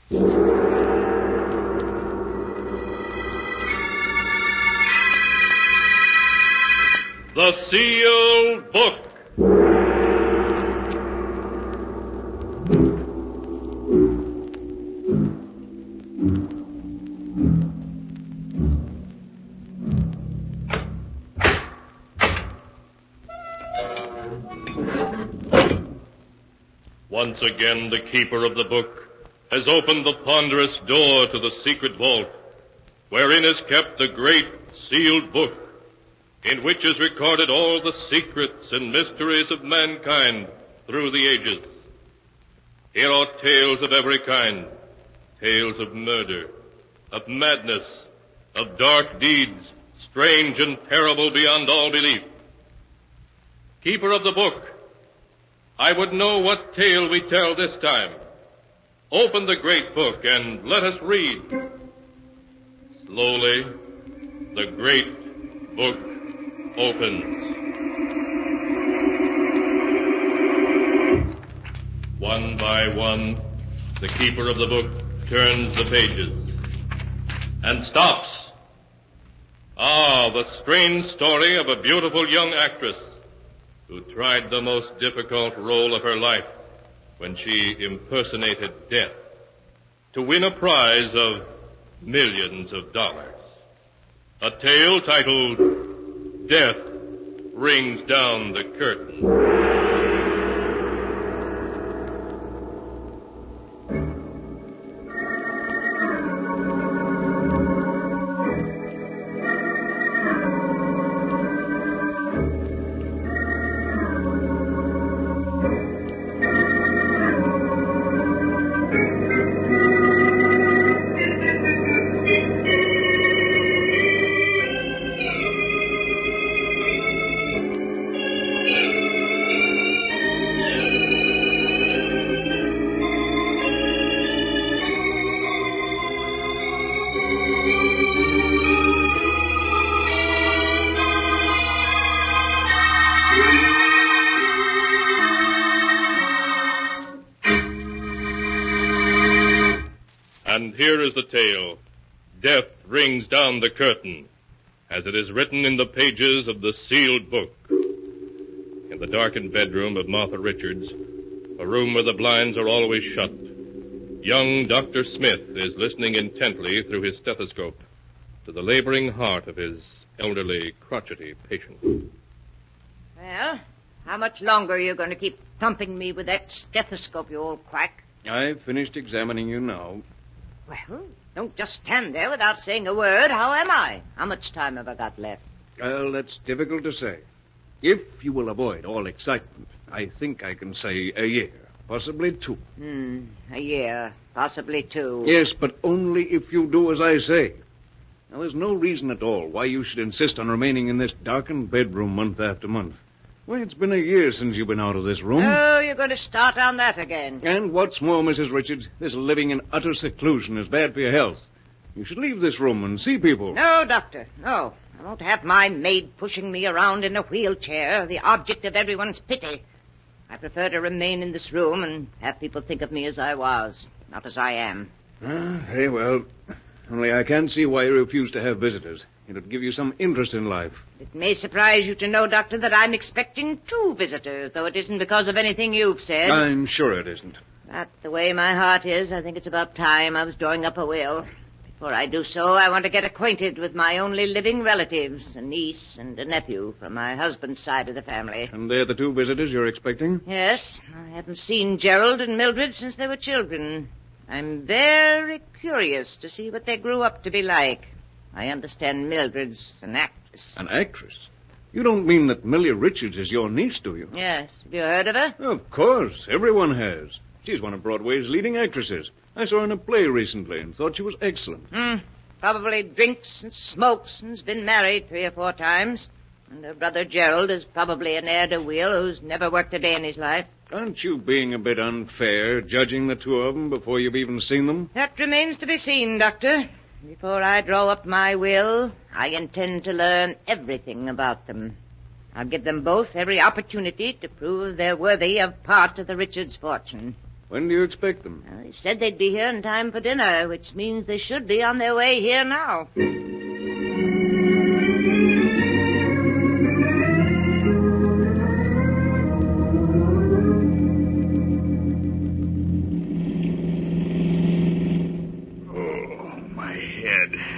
The Sealed Book. Once again, the keeper of the book has opened the ponderous door to the secret vault, wherein is kept the great sealed book, in which is recorded all the secrets and mysteries of mankind through the ages. Here are tales of every kind, tales of murder, of madness, of dark deeds, strange and terrible beyond all belief. Keeper of the book, I would know what tale we tell this time. Open the great book and let us read. Slowly, the great book opens. One by one, the keeper of the book turns the pages and stops. The strange story of a beautiful young actress who tried the most difficult role of her life when she impersonated death to win a prize of millions of dollars. A tale titled Death Rings Down the Curtain. And here is the tale, Death Rings Down the Curtain, as it is written in the pages of the sealed book. In the darkened bedroom of Martha Richards, a room where the blinds are always shut, young Dr. Smith is listening intently through his stethoscope to the laboring heart of his elderly, crotchety patient. Well, how much longer are you going to keep thumping me with that stethoscope, you old quack? I've finished examining you now. Well, don't just stand there without saying a word. How am I? How much time have I got left? Well, that's difficult to say. If you will avoid all excitement, I think I can say a year, possibly 2. A year, possibly 2. Yes, but only if you do as I say. Now, there's no reason at all why you should insist on remaining in this darkened bedroom month after month. Why, it's been a year since you've been out of this room. Oh, you're going to start on that again. And what's more, Mrs. Richards, this living in utter seclusion is bad for your health. You should leave this room and see people. No, Doctor, no. I won't have my maid pushing me around in a wheelchair, the object of everyone's pity. I prefer to remain in this room and have people think of me as I was, not as I am. Very well. Only I can't see why you refuse to have visitors. It would give you some interest in life. It may surprise you to know, Doctor, that I'm expecting 2 visitors, though it isn't because of anything you've said. I'm sure it isn't. But the way my heart is, I think it's about time I was drawing up a will. Before I do so, I want to get acquainted with my only living relatives, a niece and a nephew from my husband's side of the family. And they're the 2 visitors you're expecting? Yes. I haven't seen Gerald and Mildred since they were children. I'm very curious to see what they grew up to be like. I understand Mildred's an actress. An actress? You don't mean that Millie Richards is your niece, do you? Yes. Have you heard of her? Of course. Everyone has. She's one of Broadway's leading actresses. I saw her in a play recently and thought she was excellent. Probably drinks and smokes and's been married 3 or 4 times. And her brother Gerald is probably an heir-to-wheel who's never worked a day in his life. Aren't you being a bit unfair, judging the 2 of them before you've even seen them? That remains to be seen, Doctor. Before I draw up my will, I intend to learn everything about them. I'll give them both every opportunity to prove they're worthy of part of the Richards' fortune. When do you expect them? Well, they said they'd be here in time for dinner, which means they should be on their way here now.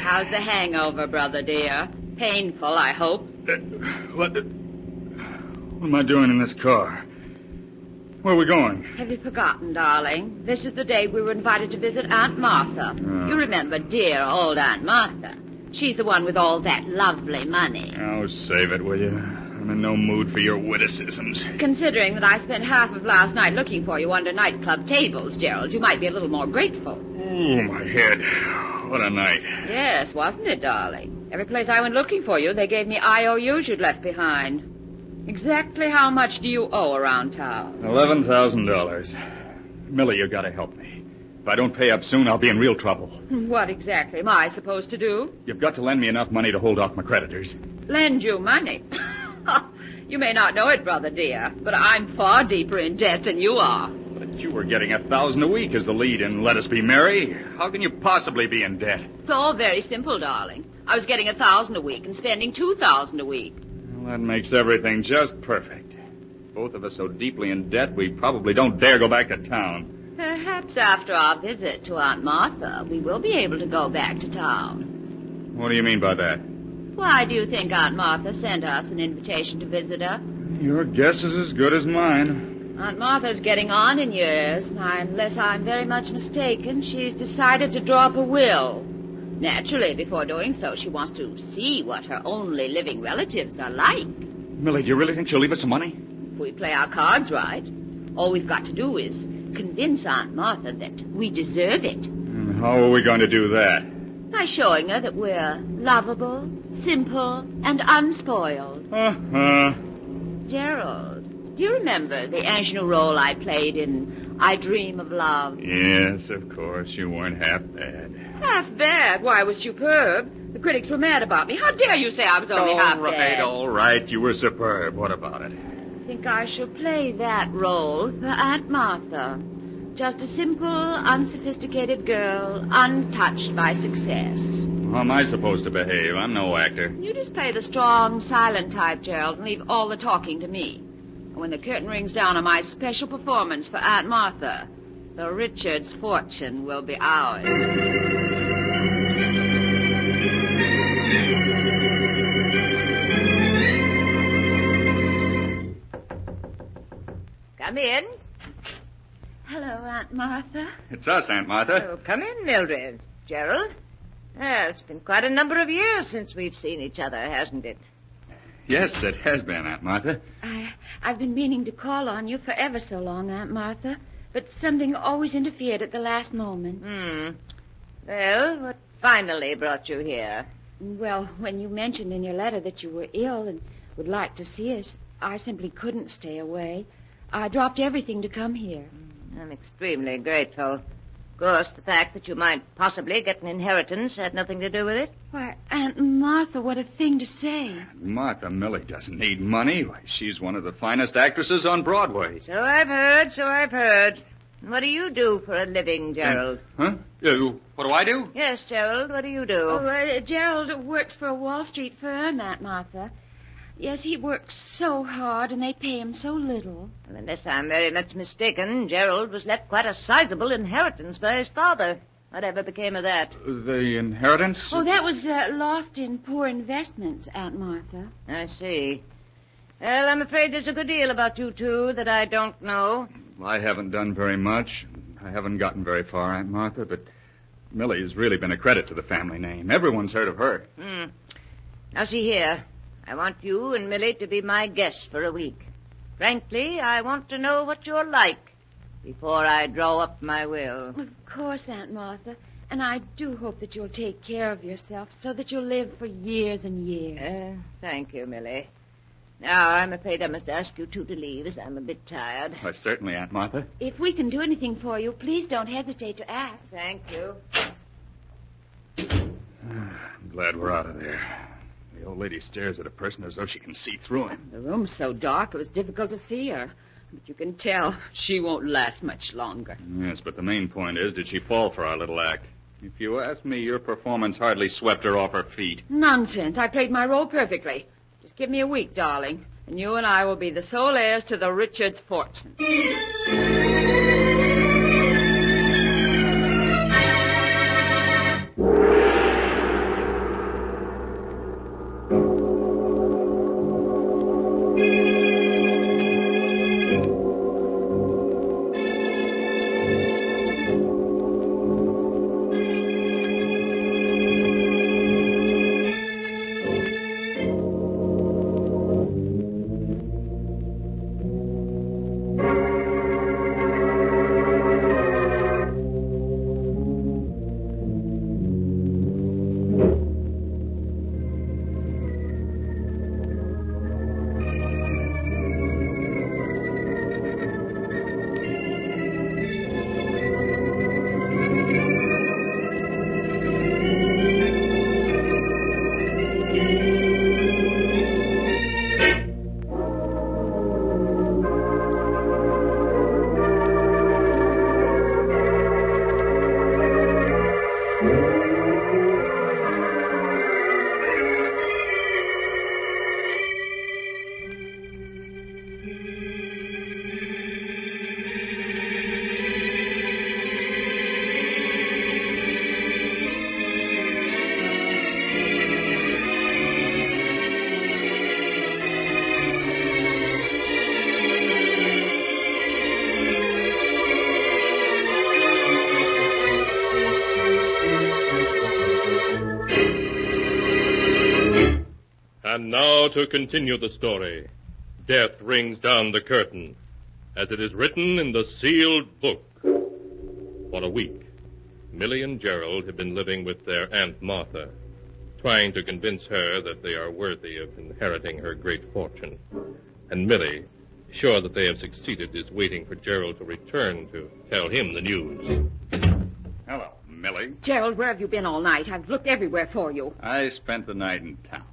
How's the hangover, brother dear? Painful, I hope. What am I doing in this car? Where are we going? Have you forgotten, darling? This is the day we were invited to visit Aunt Martha. Oh. You remember dear old Aunt Martha. She's the one with all that lovely money. Oh, save it, will you? I'm in no mood for your witticisms. Considering that I spent half of last night looking for you under nightclub tables, Gerald, you might be a little more grateful. Oh, my head. What a night. Yes, wasn't it, darling? Every place I went looking for you, they gave me IOUs you'd left behind. Exactly how much do you owe around town? $11,000. Millie, you gotta help me. If I don't pay up soon, I'll be in real trouble. What exactly am I supposed to do? You've got to lend me enough money to hold off my creditors. Lend you money? You may not know it, brother dear, but I'm far deeper in debt than you are. But you were getting $1,000 a week as the lead in Let Us Be Merry. How can you possibly be in debt? It's all very simple, darling. I was getting $1,000 a week and spending $2,000 a week. Well, that makes everything just perfect. Both of us so deeply in debt, we probably don't dare go back to town. Perhaps after our visit to Aunt Martha, we will be able to go back to town. What do you mean by that? Why do you think Aunt Martha sent us an invitation to visit her? Your guess is as good as mine. Aunt Martha's getting on in years, and unless I'm very much mistaken, she's decided to draw up a will. Naturally, before doing so, she wants to see what her only living relatives are like. Millie, do you really think she'll leave us some money? If we play our cards right, all we've got to do is convince Aunt Martha that we deserve it. And how are we going to do that? By showing her that we're lovable, simple, and unspoiled. Gerald, do you remember the ingenue role I played in I Dream of Love? Yes, of course. You weren't half bad. Half bad? Why, I was superb. The critics were mad about me. How dare you say I was only half bad? All right. You were superb. What about it? I think I shall play that role for Aunt Martha. Just a simple, unsophisticated girl, untouched by success. How am I supposed to behave? I'm no actor. You just play the strong, silent type, Gerald, and leave all the talking to me. And when the curtain rings down on my special performance for Aunt Martha, the Richards' fortune will be ours. Come in. Hello, Aunt Martha. It's us, Aunt Martha. Oh, come in, Mildred. Gerald. Well, it's been quite a number of years since we've seen each other, hasn't it? Yes, it has been, Aunt Martha. I've been meaning to call on you for ever so long, Aunt Martha, but something always interfered at the last moment. Well, what finally brought you here? Well, when you mentioned in your letter that you were ill and would like to see us, I simply couldn't stay away. I dropped everything to come here. I'm extremely grateful. Of course, the fact that you might possibly get an inheritance had nothing to do with it. Why, Aunt Martha, what a thing to say. Martha, Millie doesn't need money. Why, she's one of the finest actresses on Broadway. So I've heard. What do you do for a living, Gerald? Huh? What do I do? Yes, Gerald, what do you do? Gerald works for a Wall Street firm, Aunt Martha. Yes, he works so hard, and they pay him so little. Well, unless I'm very much mistaken, Gerald was left quite a sizable inheritance by his father. Whatever became of that? The inheritance? Oh, that was lost in poor investments, Aunt Martha. I see. Well, I'm afraid there's a good deal about you two that I don't know. I haven't done very much. I haven't gotten very far, Aunt Martha, but Millie has really been a credit to the family name. Everyone's heard of her. Now, see here. I want you and Millie to be my guests for a week. Frankly, I want to know what you're like before I draw up my will. Of course, Aunt Martha. And I do hope that you'll take care of yourself so that you'll live for years and years. Thank you, Millie. Now, I'm afraid I must ask you two to leave, as I'm a bit tired. Why, certainly, Aunt Martha. If we can do anything for you, please don't hesitate to ask. Thank you. I'm glad we're out of there. The old lady stares at a person as though she can see through him. The room's so dark it was difficult to see her. But you can tell she won't last much longer. Yes, but the main point is, did she fall for our little act? If you ask me, your performance hardly swept her off her feet. Nonsense. I played my role perfectly. Just give me a week, darling, and you and I will be the sole heirs to the Richards' fortune. And now to continue the story. Death rings down the curtain, as it is written in the sealed book. For a week, Millie and Gerald have been living with their Aunt Martha, trying to convince her that they are worthy of inheriting her great fortune. And Millie, sure that they have succeeded, is waiting for Gerald to return to tell him the news. Hello, Millie. Gerald, where have you been all night? I've looked everywhere for you. I spent the night in town.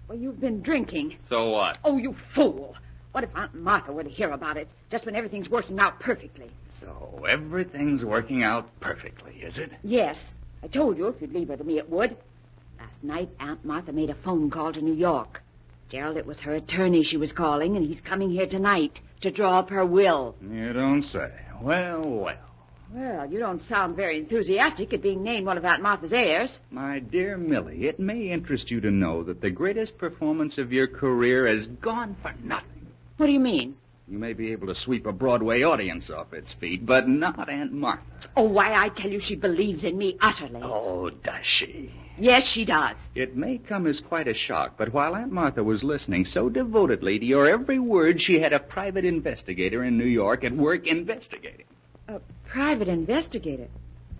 Well, you've been drinking. So what? Oh, you fool. What if Aunt Martha were to hear about it, just when everything's working out perfectly? So everything's working out perfectly, is it? Yes. I told you if you'd leave her to me, it would. Last night, Aunt Martha made a phone call to New York. Gerald, it was her attorney she was calling, and he's coming here tonight to draw up her will. You don't say. Well. Well, you don't sound very enthusiastic at being named one of Aunt Martha's heirs. My dear Millie, it may interest you to know that the greatest performance of your career has gone for nothing. What do you mean? You may be able to sweep a Broadway audience off its feet, but not Aunt Martha. Oh, why, I tell you she believes in me utterly. Oh, does she? Yes, she does. It may come as quite a shock, but while Aunt Martha was listening so devotedly to your every word, she had a private investigator in New York at work investigating. A private investigator?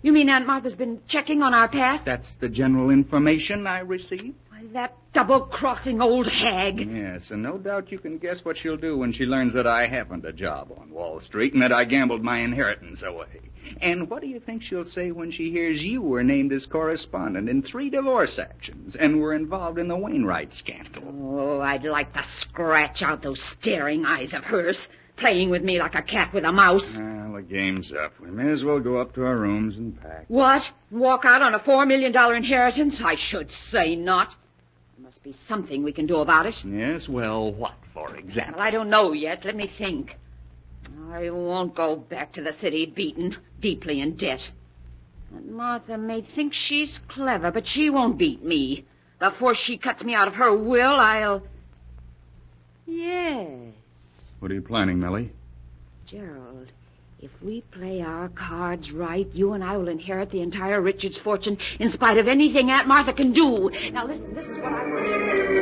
You mean Aunt Martha's been checking on our past? That's the general information I received. Why, that double-crossing old hag. Yes, and no doubt you can guess what she'll do when she learns that I haven't a job on Wall Street and that I gambled my inheritance away. And what do you think she'll say when she hears you were named as correspondent in 3 divorce actions and were involved in the Wainwright scandal? Oh, I'd like to scratch out those staring eyes of hers, playing with me like a cat with a mouse. Well, the game's up. We may as well go up to our rooms and pack. What? Walk out on a $4 million inheritance? I should say not. There must be something we can do about it. Yes, well, what, for example? Well, I don't know yet. Let me think. I won't go back to the city beaten, deeply in debt. And Martha may think she's clever, but she won't beat me. Before she cuts me out of her will, I'll... Yes. What are you planning, Millie? Gerald, if we play our cards right, you and I will inherit the entire Richards fortune in spite of anything Aunt Martha can do. Now, listen, this is what I want you to do.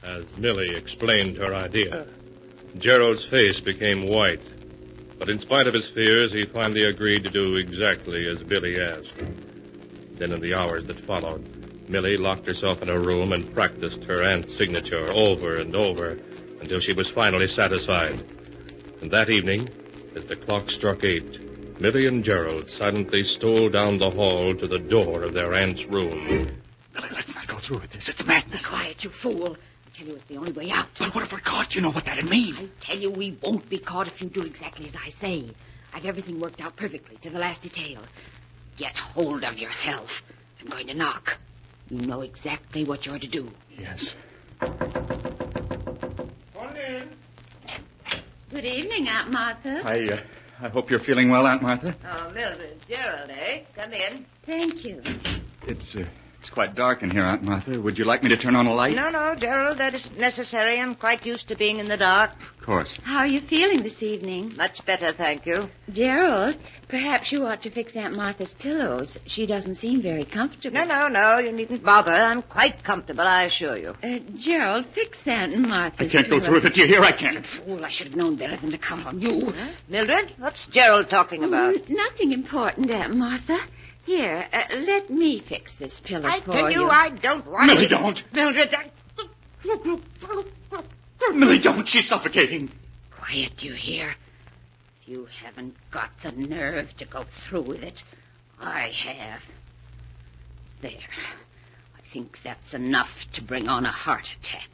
As Millie explained her idea, Gerald's face became white. But in spite of his fears, he finally agreed to do exactly as Billy asked. Then in the hours that followed, Millie locked herself in her room and practiced her aunt's signature over and over until she was finally satisfied. And that evening, as the clock struck 8, Millie and Gerald silently stole down the hall to the door of their aunt's room. Millie, let's not go through with this. It's madness. Be quiet, you fool. I tell you, it's the only way out. But what if we're caught? You know what that'd mean. I tell you, we won't be caught if you do exactly as I say. I've everything worked out perfectly, to the last detail. Get hold of yourself. I'm going to knock. You know exactly what you're to do. Yes. Come in. Good evening, Aunt Martha. I hope you're feeling well, Aunt Martha. Oh, Mildred, Gerald, eh? Come in. Thank you. It's quite dark in here, Aunt Martha. Would you like me to turn on a light? No, Gerald, that isn't necessary. I'm quite used to being in the dark. Of course. How are you feeling this evening? Much better, thank you. Gerald, perhaps you ought to fix Aunt Martha's pillows. She doesn't seem very comfortable. No, you needn't bother. I'm quite comfortable, I assure you. Gerald, fix Aunt Martha's I can't go through with it. Do you hear? I can't. Fool, I should have known better than to count on you. Huh? Mildred, what's Gerald talking about? Nothing important, Aunt Martha. Here, let me fix this pillow I for tell you, I don't want Millie, to. don't. Mildred, Millie, don't. She's suffocating. Quiet, you hear? You haven't got the nerve to go through with it. I have. There. I think that's enough to bring on a heart attack.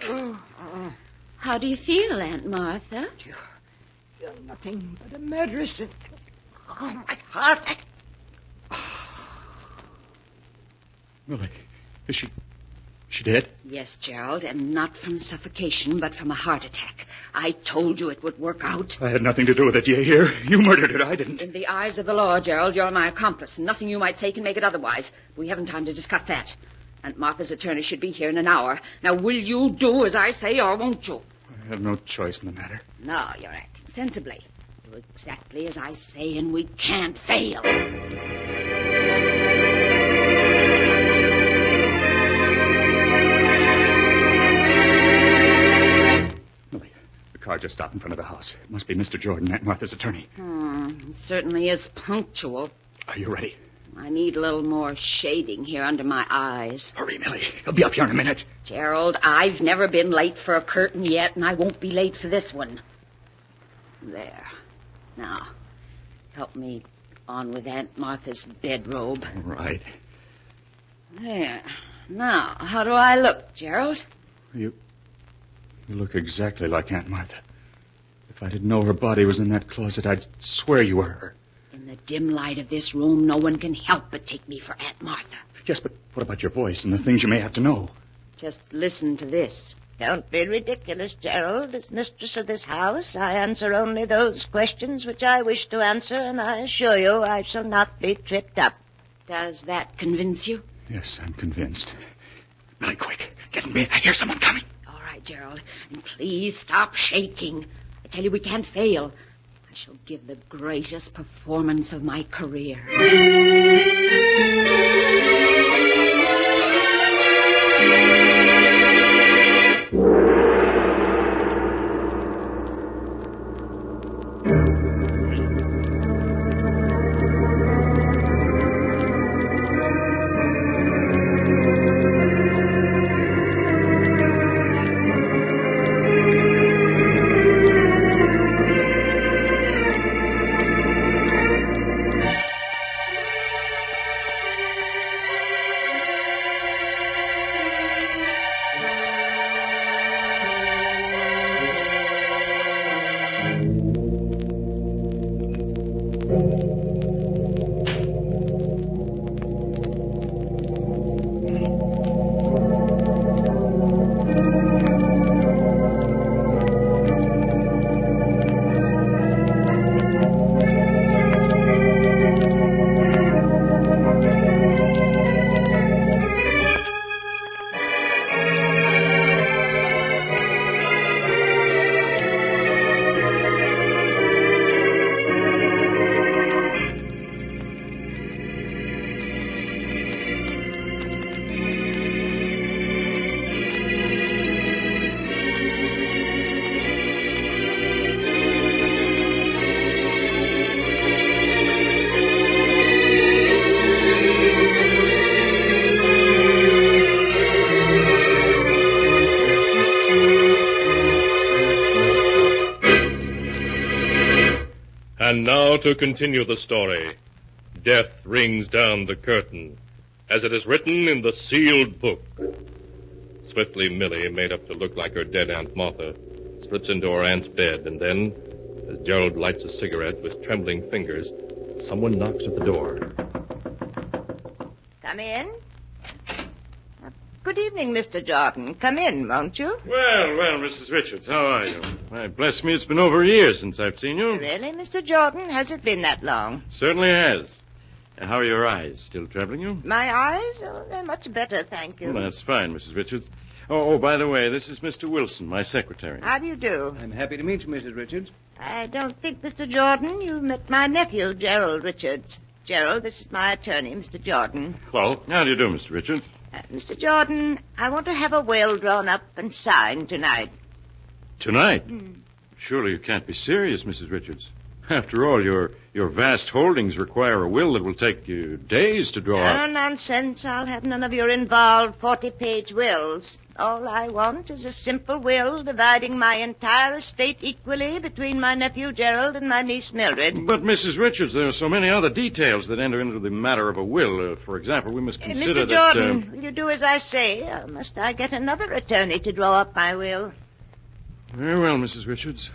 How do you feel, Aunt Martha? You're nothing but a murderess. Oh, my heart. Millie, is she dead? Yes, Gerald, and not from suffocation, but from a heart attack. I told you it would work out. I had nothing to do with it, do you hear? You murdered her, I didn't. In the eyes of the law, Gerald, you're my accomplice, and nothing you might say can make it otherwise. We haven't time to discuss that. Aunt Martha's attorney should be here in an hour. Now, will you do as I say, or won't you? I have no choice in the matter. No, you're acting sensibly. Do exactly as I say, and we can't fail. Car just stopped in front of the house. It must be Mr. Jordan, Aunt Martha's attorney. It certainly is punctual. Are you ready? I need a little more shading here under my eyes. Hurry, Millie. He'll be up here in a minute. Gerald, I've never been late for a curtain yet, and I won't be late for this one. There. Now, help me on with Aunt Martha's bedrobe. All right. There. Now, how do I look, Gerald? You look exactly like Aunt Martha. If I didn't know her body was in that closet, I'd swear you were her. In the dim light of this room, no one can help but take me for Aunt Martha. Yes, but what about your voice and the things you may have to know? Just listen to this. Don't be ridiculous, Gerald. As mistress of this house, I answer only those questions which I wish to answer, and I assure you I shall not be tripped up. Does that convince you? Yes, I'm convinced. Millie, quick. Get in bed. I hear someone coming. All right, Gerald. And please stop shaking. I tell you, we can't fail. I shall give the greatest performance of my career. And now to continue the story. Death rings down the curtain, as it is written in the sealed book. Swiftly, Millie, made up to look like her dead Aunt Martha, slips into her aunt's bed, and then, as Gerald lights a cigarette with trembling fingers, someone knocks at the door. Come in. Good evening, Mr. Jordan. Come in, won't you? Well, Mrs. Richards, how are you? Why, bless me, it's been over a year since I've seen you. Really, Mr. Jordan? Has it been that long? Certainly has. How are your eyes? Still troubling you? My eyes? Oh, they're much better, thank you. Well, that's fine, Mrs. Richards. Oh, by the way, this is Mr. Wilson, my secretary. How do you do? I'm happy to meet you, Mrs. Richards. I don't think, Mr. Jordan, you met my nephew, Gerald Richards. Gerald, this is my attorney, Mr. Jordan. Well, how do you do, Mr. Richards? Mr. Jordan, I want to have a will drawn up and signed tonight. Tonight? Surely you can't be serious, Mrs. Richards. After all, your vast holdings require a will that will take you days to draw up. No nonsense. I'll have none of your involved 40-page wills. All I want is a simple will dividing my entire estate equally between my nephew Gerald and my niece Mildred. But, Mrs. Richards, there are so many other details that enter into the matter of a will. For example, we must consider Mr. Jordan, will you do as I say, or must I get another attorney to draw up my will? Very well, Mrs. Richards.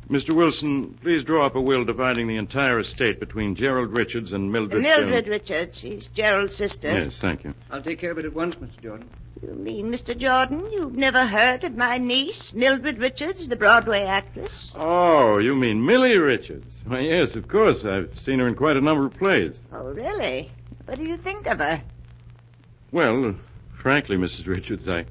Mr. Wilson, please draw up a will dividing the entire estate between Gerald Richards and Mildred... Mildred Richards. She's Gerald's sister. Yes, thank you. I'll take care of it at once, Mr. Jordan. You mean, Mr. Jordan, you've never heard of my niece, Mildred Richards, the Broadway actress? Oh, you mean Millie Richards? Why, yes, of course. I've seen her in quite a number of plays. Oh, really? What do you think of her? Well, frankly, Mrs. Richards, I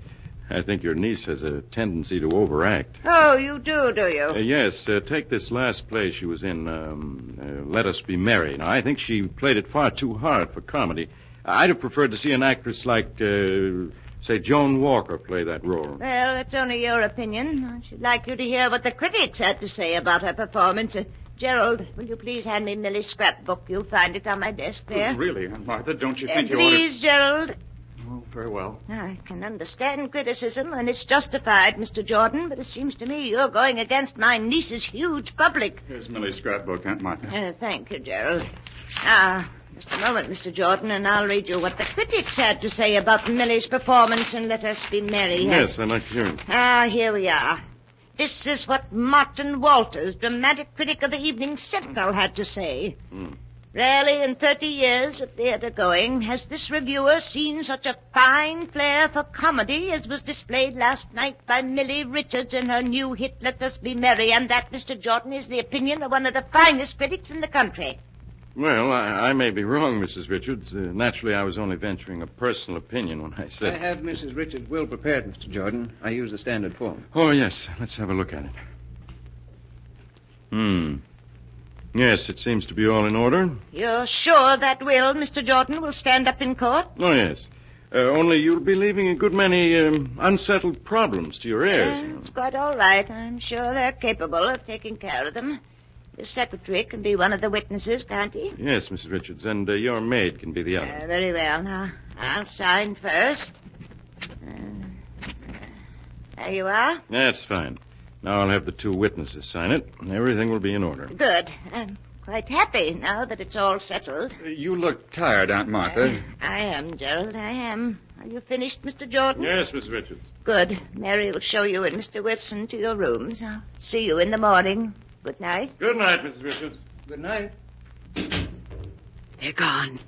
think your niece has a tendency to overact. Oh, you do you? Yes, take this last play she was in, Let Us Be Merry. Now, I think she played it far too hard for comedy. I'd have preferred to see an actress like, say, Joan Walker play that role. Well, it's only your opinion. I should like you to hear what the critics had to say about her performance. Gerald, will you please hand me Millie's scrapbook? You'll find it on my desk there. Oh, really, Aunt Martha, don't you think you ought Please, Gerald. Oh, very well. I can understand criticism, and it's justified, Mr. Jordan, but it seems to me you're going against my niece's huge public. Here's Millie's scrapbook, Aunt Martha. Thank you, Gerald. Now, just a moment, Mr. Jordan, and I'll read you what the critics had to say about Millie's performance in Let Us Be Merry. Yes, I'd like to hear it. Here we are. This is what Martin Walters, dramatic critic of the Evening Sentinel, had to say. Rarely in 30 years of theater going has this reviewer seen such a fine flair for comedy as was displayed last night by Millie Richards in her new hit, Let Us Be Merry, and that, Mr. Jordan, is the opinion of one of the finest critics in the country. Well, I may be wrong, Mrs. Richards. Naturally, I was only venturing a personal opinion when I said... I have Mrs. Richards' will prepared, Mr. Jordan. I use the standard form. Oh, yes. Let's have a look at it. Yes, it seems to be all in order. You're sure that will, Mr. Jordan, will stand up in court? Oh, yes. Only you'll be leaving a good many unsettled problems to your heirs. It's quite all right. I'm sure they're capable of taking care of them. Your secretary can be one of the witnesses, can't he? Yes, Mrs. Richards, and your maid can be the other. Very well. Now, I'll sign first. There you are. That's fine. Now I'll have the two witnesses sign it, and everything will be in order. Good. I'm quite happy now that it's all settled. You look tired, Aunt Martha. I am, Gerald, I am. Are you finished, Mr. Jordan? Yes, Mrs. Richards. Good. Mary will show you and Mr. Wilson to your rooms. I'll see you in the morning. Good night. Good night, Mrs. Richards. Good night. They're gone.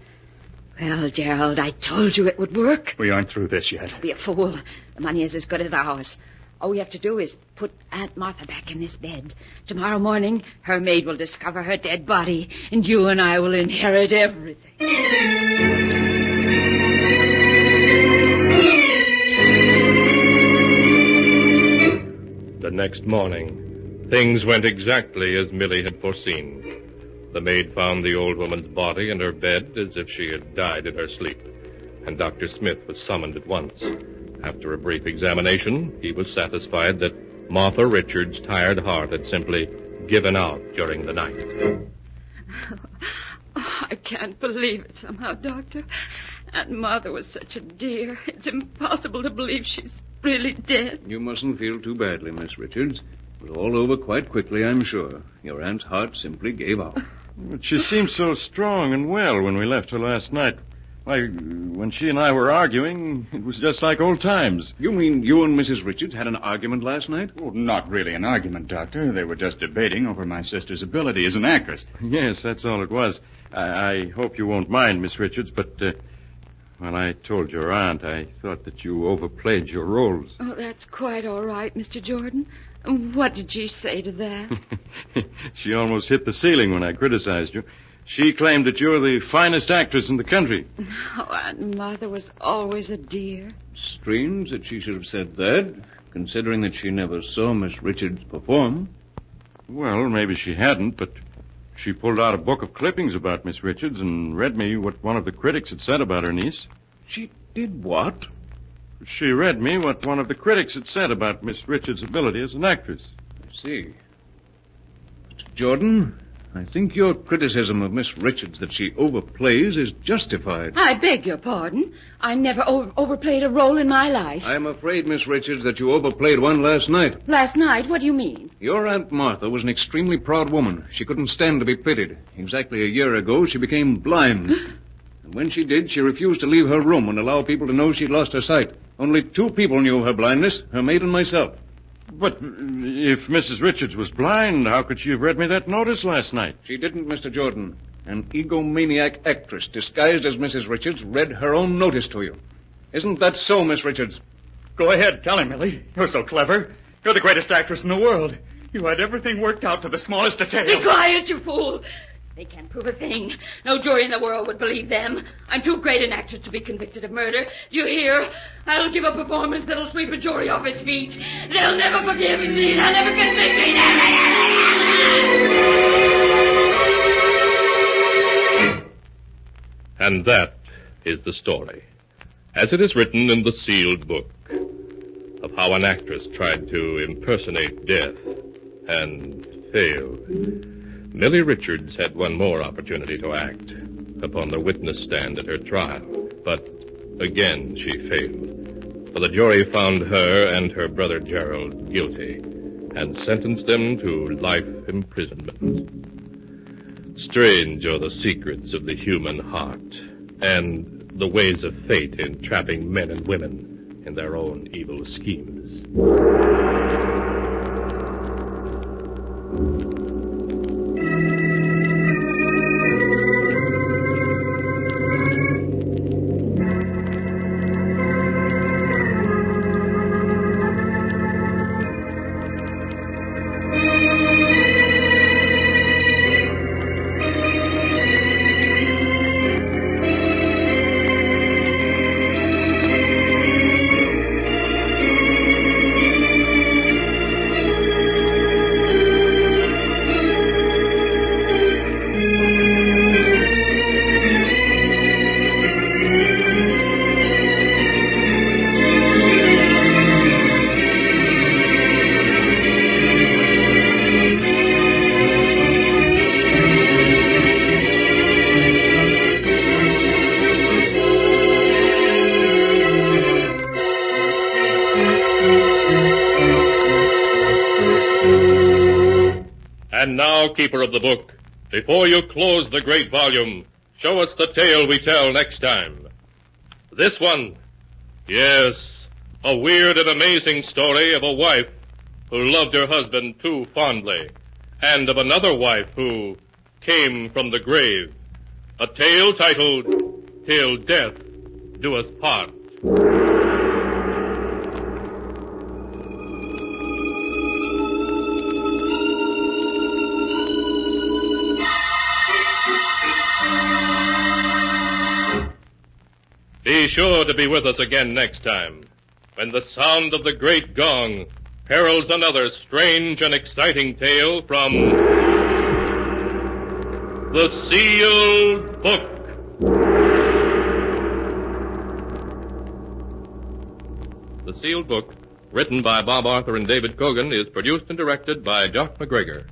Well, Gerald, I told you it would work. We aren't through this yet. Don't be a fool. The money is as good as ours. All we have to do is put Aunt Martha back in this bed. Tomorrow morning, her maid will discover her dead body, and you and I will inherit everything. The next morning, things went exactly as Millie had foreseen. The maid found the old woman's body in her bed as if she had died in her sleep, and Dr. Smith was summoned at once. After a brief examination, he was satisfied that Martha Richards' tired heart had simply given out during the night. I can't believe it somehow, Doctor. Aunt Martha was such a dear. It's impossible to believe she's really dead. You mustn't feel too badly, Miss Richards. It was all over quite quickly, I'm sure. Your aunt's heart simply gave out. But she seemed so strong and well when we left her last night. Why, when she and I were arguing, it was just like old times. You mean you and Mrs. Richards had an argument last night? Well, not really an argument, Doctor. They were just debating over my sister's ability as an actress. Yes, that's all it was. I hope you won't mind, Miss Richards, but when I told your aunt, I thought that you overplayed your roles. Oh, that's quite all right, Mr. Jordan. What did she say to that? She almost hit the ceiling when I criticized you. She claimed that you're the finest actress in the country. Oh, Aunt Martha was always a dear. Strange that she should have said that, considering that she never saw Miss Richards perform. Well, maybe she hadn't, but she pulled out a book of clippings about Miss Richards and read me what one of the critics had said about her niece. She did what? She read me what one of the critics had said about Miss Richards' ability as an actress. I see. Mr. Jordan, I think your criticism of Miss Richards that she overplays is justified. I beg your pardon. I never overplayed a role in my life. I'm afraid, Miss Richards, that you overplayed one last night. Last night? What do you mean? Your Aunt Martha was an extremely proud woman. She couldn't stand to be pitied. Exactly a year ago, she became blind. And when she did, she refused to leave her room and allow people to know she'd lost her sight. Only 2 people knew of her blindness, her maid and myself. But if Mrs. Richards was blind, how could she have read me that notice last night? She didn't, Mr. Jordan. An egomaniac actress disguised as Mrs. Richards read her own notice to you. Isn't that so, Miss Richards? Go ahead, tell him, Millie. You're so clever. You're the greatest actress in the world. You had everything worked out to the smallest detail. Be quiet, you fool. They can't prove a thing. No jury in the world would believe them. I'm too great an actress to be convicted of murder. Do you hear? I'll give a performance that'll sweep a jury off its feet. They'll never forgive me. They'll never convict me. And that is the story, as it is written in the sealed book, of how an actress tried to impersonate death and failed. Millie Richards had one more opportunity to act upon the witness stand at her trial, but again she failed. For the jury found her and her brother Gerald guilty and sentenced them to life imprisonment. Strange are the secrets of the human heart and the ways of fate in trapping men and women in their own evil schemes. And now, keeper of the book, before you close the great volume, show us the tale we tell next time. This one, yes, a weird and amazing story of a wife who loved her husband too fondly, and of another wife who came from the grave. A tale titled, Till Death Do Us Part. Be sure to be with us again next time, when the sound of the great gong heralds another strange and exciting tale from the Sealed Book. The Sealed Book, written by Bob Arthur and David Cogan, is produced and directed by Jock MacGregor.